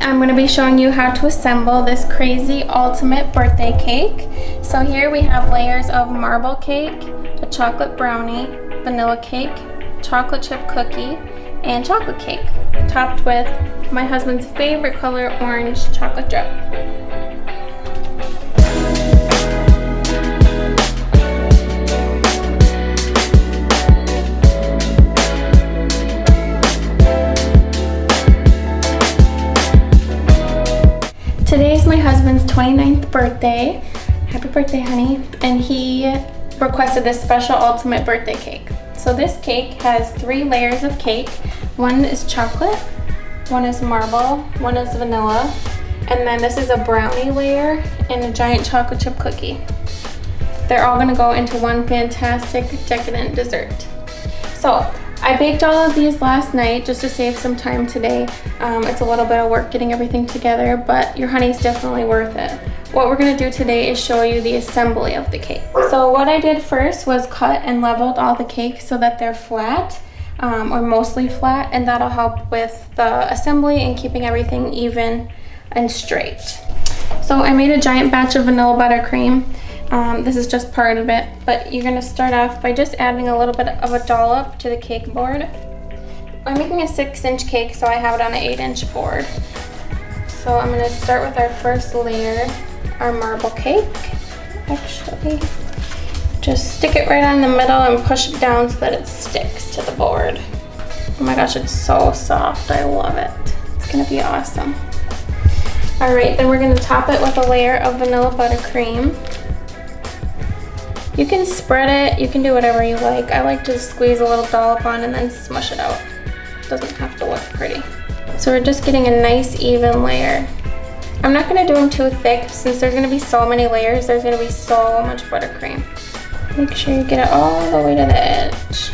I'm going to be showing you how to assemble this crazy ultimate birthday cake. So here we have layers of marble cake, a chocolate brownie, vanilla cake, chocolate chip cookie, and chocolate cake, topped with my husband's favorite color, orange chocolate drip. Today's my husband's 29th birthday. Happy birthday, honey. And he requested this special ultimate birthday cake. So this cake has 3 layers of cake. One is chocolate, one is marble, one is vanilla, and then this is a brownie layer and a giant chocolate chip cookie. They're all gonna go into one fantastic decadent dessert. So I baked all of these last night just to save some time today. It's a little bit of work getting everything together, but your honey's definitely worth it. What we're gonna do today is show you the assembly of the cake. So what I did first was cut and leveled all the cakes so that they're flat, or mostly flat, and that'll help with the assembly and keeping everything even and straight. So I made a giant batch of vanilla buttercream. This is just part of it, but you're gonna start off by just adding a little bit of a dollop to the cake board. I'm making a 6-inch cake, so I have it on an 8-inch board. So I'm gonna start with our first layer, our marble cake. Actually, just stick it right on the middle and push it down so that it sticks to the board. Oh my gosh, it's so soft, I love it. It's gonna be awesome. All right, then we're gonna top it with a layer of vanilla buttercream. You can spread it, you can do whatever you like. I like to squeeze a little dollop on and then smush it out. It doesn't have to look pretty. So we're just getting a nice even layer. I'm not gonna do them too thick since there's gonna be so many layers, there's gonna be so much buttercream. Make sure you get it all the way to the edge.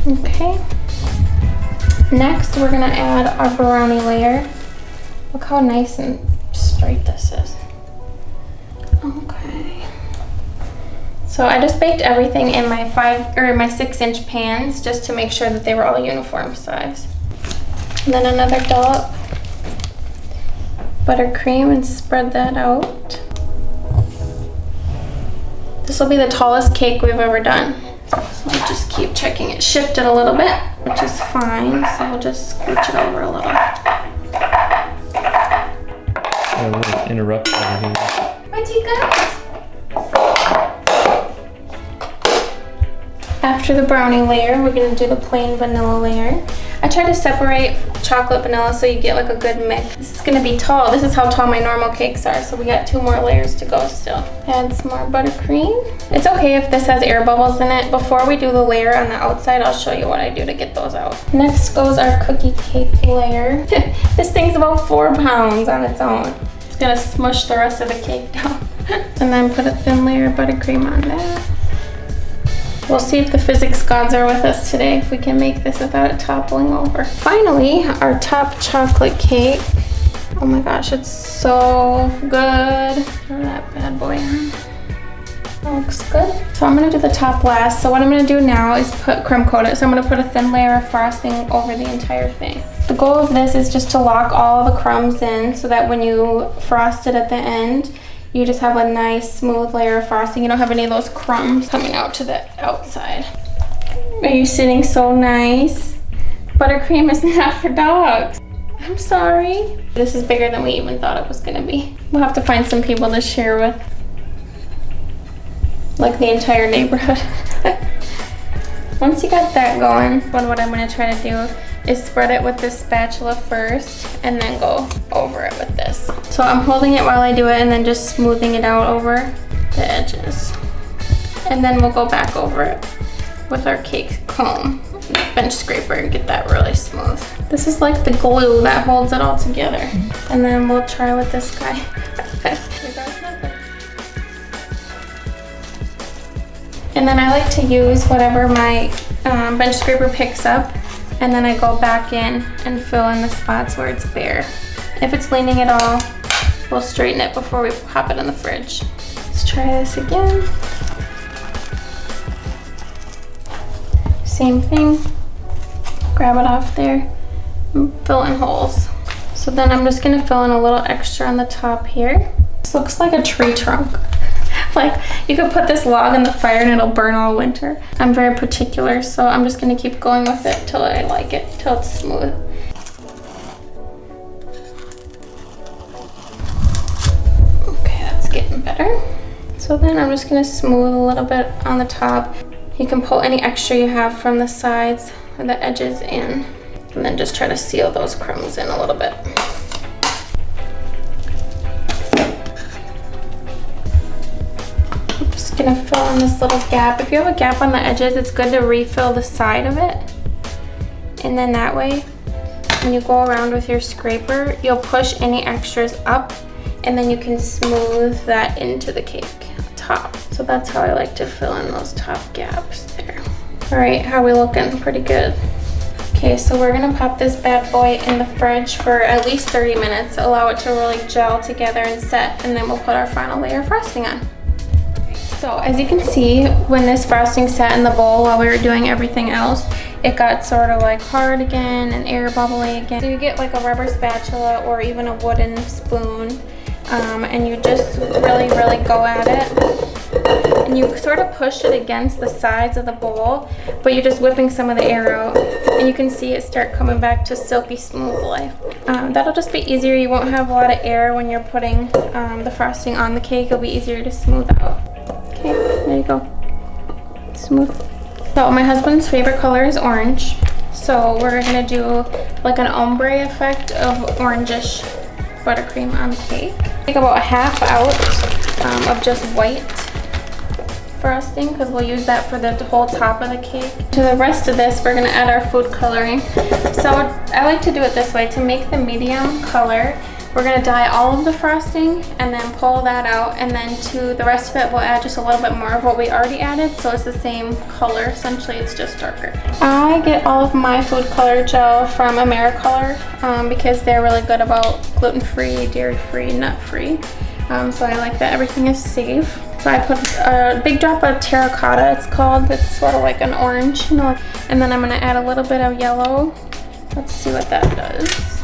Okay. Next, we're gonna add our brownie layer. Look how nice and straight this is. Okay. So I just baked everything in my 6-inch pans just to make sure that they were all uniform size. And then another dollop buttercream and spread that out. This will be the tallest cake we've ever done. So I'll just keep checking it. Shifted a little bit, which is fine. So we'll just scooch it over a little. A little interruption here. What do you got? After the brownie layer, we're gonna do the plain vanilla layer. I try to separate chocolate vanilla so you get like a good mix. This is gonna be tall. This is how tall my normal cakes are, so we got 2 more layers to go still. Add some more buttercream. It's okay if this has air bubbles in it. Before we do the layer on the outside, I'll show you what I do to get those out. Next goes our cookie cake layer. This thing's about 4 pounds on its own. It's gonna smush the rest of the cake down. And then put a thin layer of buttercream on that. We'll see if the physics gods are with us today, if we can make this without it toppling over. Finally, our top chocolate cake. Oh my gosh, it's so good. Throw that bad boy on. That looks good. So I'm gonna do the top last. So what I'm gonna do now is crumb coat it. So I'm gonna put a thin layer of frosting over the entire thing. The goal of this is just to lock all the crumbs in so that when you frost it at the end, you just have a nice smooth layer of frosting. You don't have any of those crumbs coming out to the outside. Are you sitting so nice? Buttercream is not for dogs. I'm sorry. This is bigger than we even thought it was gonna be. We'll have to find some people to share with. Like the entire neighborhood. Once you got that going, what I'm gonna try to do is spread it with this spatula first and then go over it with this. So I'm holding it while I do it and then just smoothing it out over the edges. And then we'll go back over it with our cake comb, bench scraper, and get that really smooth. This is like the glue that holds it all together. And then we'll try with this guy. And then I like to use whatever my bench scraper picks up, and then I go back in and fill in the spots where it's bare. If it's leaning at all, we'll straighten it before we pop it in the fridge. Let's try this again. Same thing. Grab it off there and fill in holes. So then I'm just gonna fill in a little extra on the top here. This looks like a tree trunk. Like you could put this log in the fire and it'll burn all winter. I'm very particular, so I'm just gonna keep going with it till I like it, till it's smooth. Okay, that's getting better. So then I'm just gonna smooth a little bit on the top. You can pull any extra you have from the sides or the edges in, and then just try to seal those crumbs in a little bit. Gonna fill in this little gap. If you have a gap on the edges, it's good to refill the side of it, and then that way when you go around with your scraper, you'll push any extras up, and then you can smooth that into the cake top. So that's how I like to fill in those top gaps there. All right, how are we looking? Pretty good. Okay, so we're gonna pop this bad boy in the fridge for at least 30 minutes, allow it to really gel together and set, and then we'll put our final layer of frosting on. So as you can see, when this frosting sat in the bowl while we were doing everything else, it got sort of like hard again and air bubbly again. So you get like a rubber spatula or even a wooden spoon, and you just really go at it. And you sort of push it against the sides of the bowl, but you're just whipping some of the air out. And you can see it start coming back to silky smooth life. That'll just be easier. You won't have a lot of air when you're putting the frosting on the cake. It'll be easier to smooth out. Okay, there you go. Smooth. So my husband's favorite color is orange. So we're gonna do like an ombre effect of orangish buttercream on the cake. Take about a half out of just white frosting, because we'll use that for the whole top of the cake. To the rest of this, we're gonna add our food coloring. So I like to do it this way. To make the medium color, we're gonna dye all of the frosting and then pull that out, and then to the rest of it we'll add just a little bit more of what we already added, so it's the same color. Essentially it's just darker. I get all of my food color gel from AmeriColor because they're really good about gluten-free, dairy-free, nut-free. So I like that everything is safe. So I put a big drop of terracotta, it's called. It's sort of like an orange, you know, and then I'm gonna add a little bit of yellow. Let's see what that does.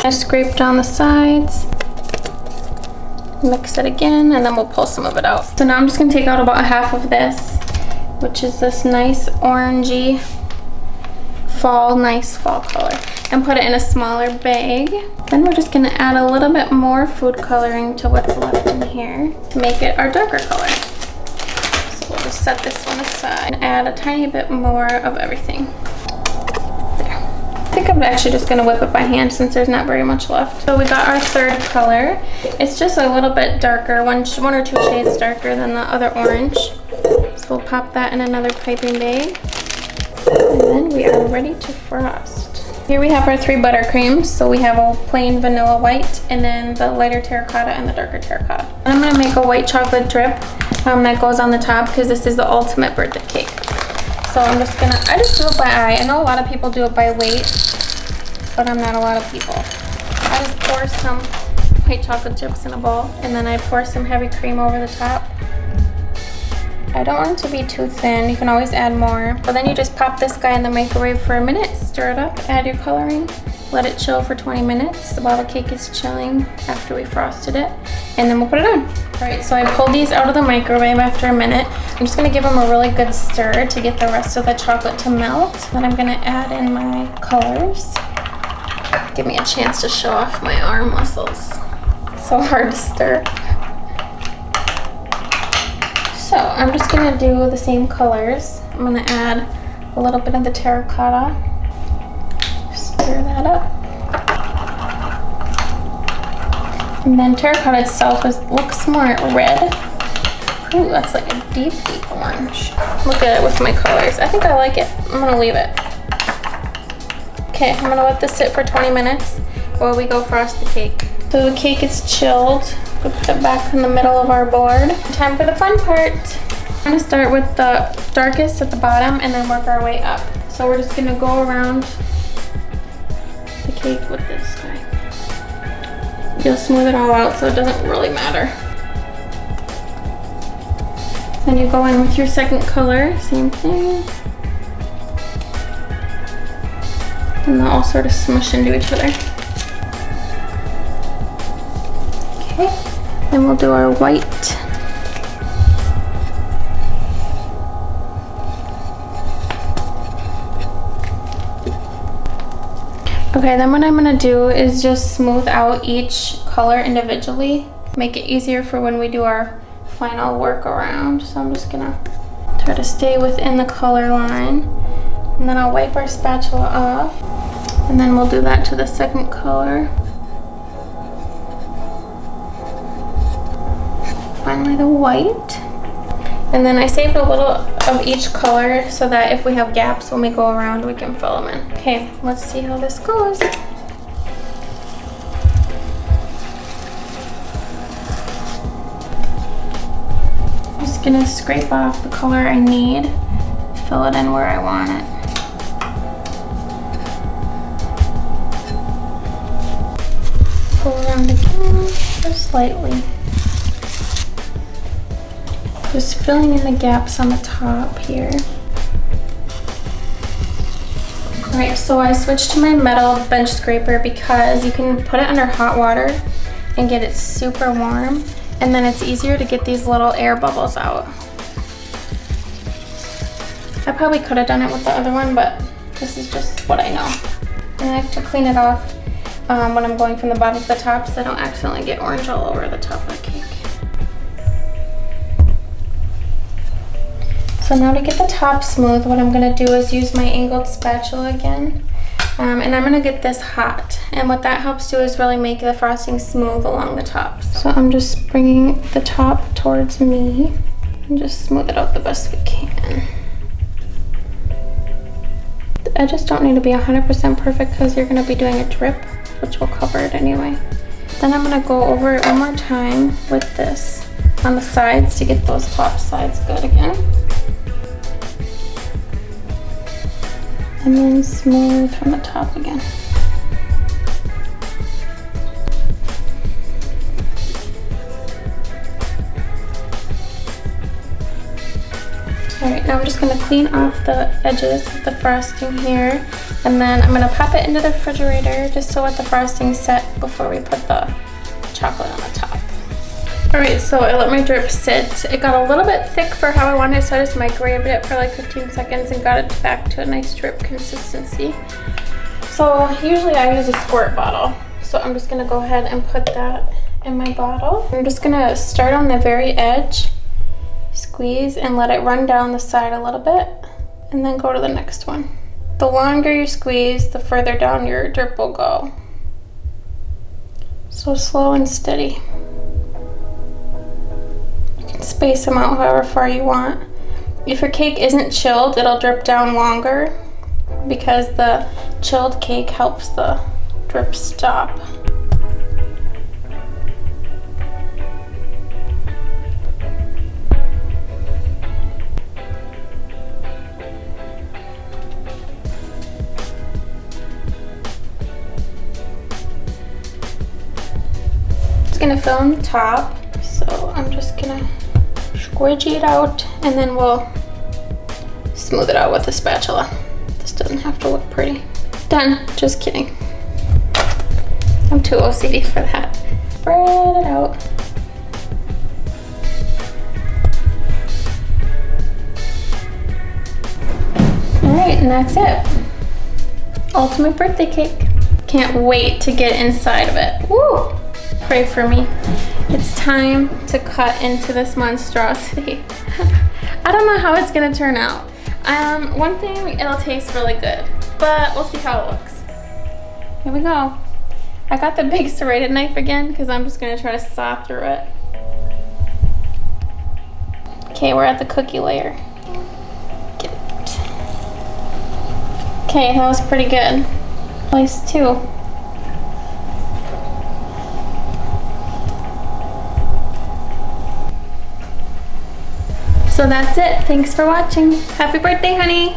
I scrape down the sides, mix it again, and then we'll pull some of it out. So now I'm just gonna take out about half of this, which is this nice orangey nice fall color, and put it in a smaller bag. Then we're just gonna add a little bit more food coloring to what's left in here to make it our darker color. So we'll just set this one aside and add a tiny bit more of everything. I think I'm actually just gonna whip it by hand since there's not very much left. So we got our third color. It's just a little bit darker, one or two shades darker than the other orange. So we'll pop that in another piping bag. And then we are ready to frost. Here we have our 3 buttercreams. So we have a plain vanilla white, and then the lighter terracotta and the darker terracotta. And I'm gonna make a white chocolate drip that goes on the top, because this is the ultimate birthday cake. So I just do it by eye. I know a lot of people do it by weight, but I'm not a lot of people. I just pour some white chocolate chips in a bowl, and then I pour some heavy cream over the top. I don't want it to be too thin. You can always add more. But then you just pop this guy in the microwave for a minute, stir it up, add your coloring, let it chill for 20 minutes while the cake is chilling after we frosted it, and then we'll put it on. All right, so I pulled these out of the microwave after a minute. I'm just gonna give them a really good stir to get the rest of the chocolate to melt. Then I'm gonna add in my colors. Give me a chance to show off my arm muscles. It's so hard to stir. So I'm just gonna do the same colors. I'm gonna add a little bit of the terracotta. Stir that up. And then terracotta itself looks more red. Ooh, that's like a deep orange. Look at it with my colors. I think I like it. I'm gonna leave it. Okay, I'm gonna let this sit for 20 minutes while we go frost the cake. So the cake is chilled. We'll put it back in the middle of our board. Time for the fun part. I'm gonna start with the darkest at the bottom and then work our way up. So we're just gonna go around the cake with this guy. You'll smooth it all out so it doesn't really matter. Then you go in with your second color, same thing. And they'll all sort of smush into each other. Okay, then we'll do our white. Okay, then what I'm gonna do is just smooth out each color individually, make it easier for when we do our final workaround. So I'm just gonna try to stay within the color line, and then I'll wipe our spatula off, and then we'll do that to the second color. Finally the white. And then I saved a little of each color so that if we have gaps when we go around, we can fill them in. Okay, let's see how this goes. I'm just gonna scrape off the color I need, fill it in where I want it. Pull around again, just slightly. Just filling in the gaps on the top here. Alright, so I switched to my metal bench scraper because you can put it under hot water and get it super warm, and then it's easier to get these little air bubbles out. I probably could have done it with the other one, but this is just what I know. And I have to clean it off when I'm going from the bottom to the top so I don't accidentally get orange all over the top of the cake. So now to get the top smooth, what I'm gonna do is use my angled spatula again. And I'm gonna get this hot. And what that helps do is really make the frosting smooth along the top. So I'm just bringing the top towards me and just smooth it out the best we can. The edges don't need to be 100% perfect because you're gonna be doing a drip, which will cover it anyway. Then I'm gonna go over it one more time with this on the sides to get those top sides good again. And then smooth from the top again. Alright, now I'm just going to clean off the edges of the frosting here, and then I'm going to pop it into the refrigerator just to let the frosting set before we put the chocolate on the top. Alright, so I let my drip sit. It got a little bit thick for how I wanted, so I just microwaved it for like 15 seconds and got it back to a nice drip consistency. So usually I use a squirt bottle. So I'm just gonna go ahead and put that in my bottle. I'm just gonna start on the very edge, squeeze and let it run down the side a little bit, and then go to the next one. The longer you squeeze, the further down your drip will go. So slow and steady. Space them out however far you want. If your cake isn't chilled, it'll drip down longer because the chilled cake helps the drip stop. It's gonna fill in the top, so I'm just gonna squidgy it out, and then we'll smooth it out with a spatula. This doesn't have to look pretty. Done. Just kidding. I'm too OCD for that. Spread it out. Alright, and that's it. Ultimate birthday cake. Can't wait to get inside of it. Woo! Pray for me. It's time to cut into this monstrosity. I don't know how it's gonna turn out. One thing, it'll taste really good, but we'll see how it looks. Here we go. I got the big serrated knife again because I'm just gonna try to saw through it. Okay, we're at the cookie layer. Get it. Okay, that was pretty good. Place 2. So that's it. Thanks for watching. Happy birthday, honey.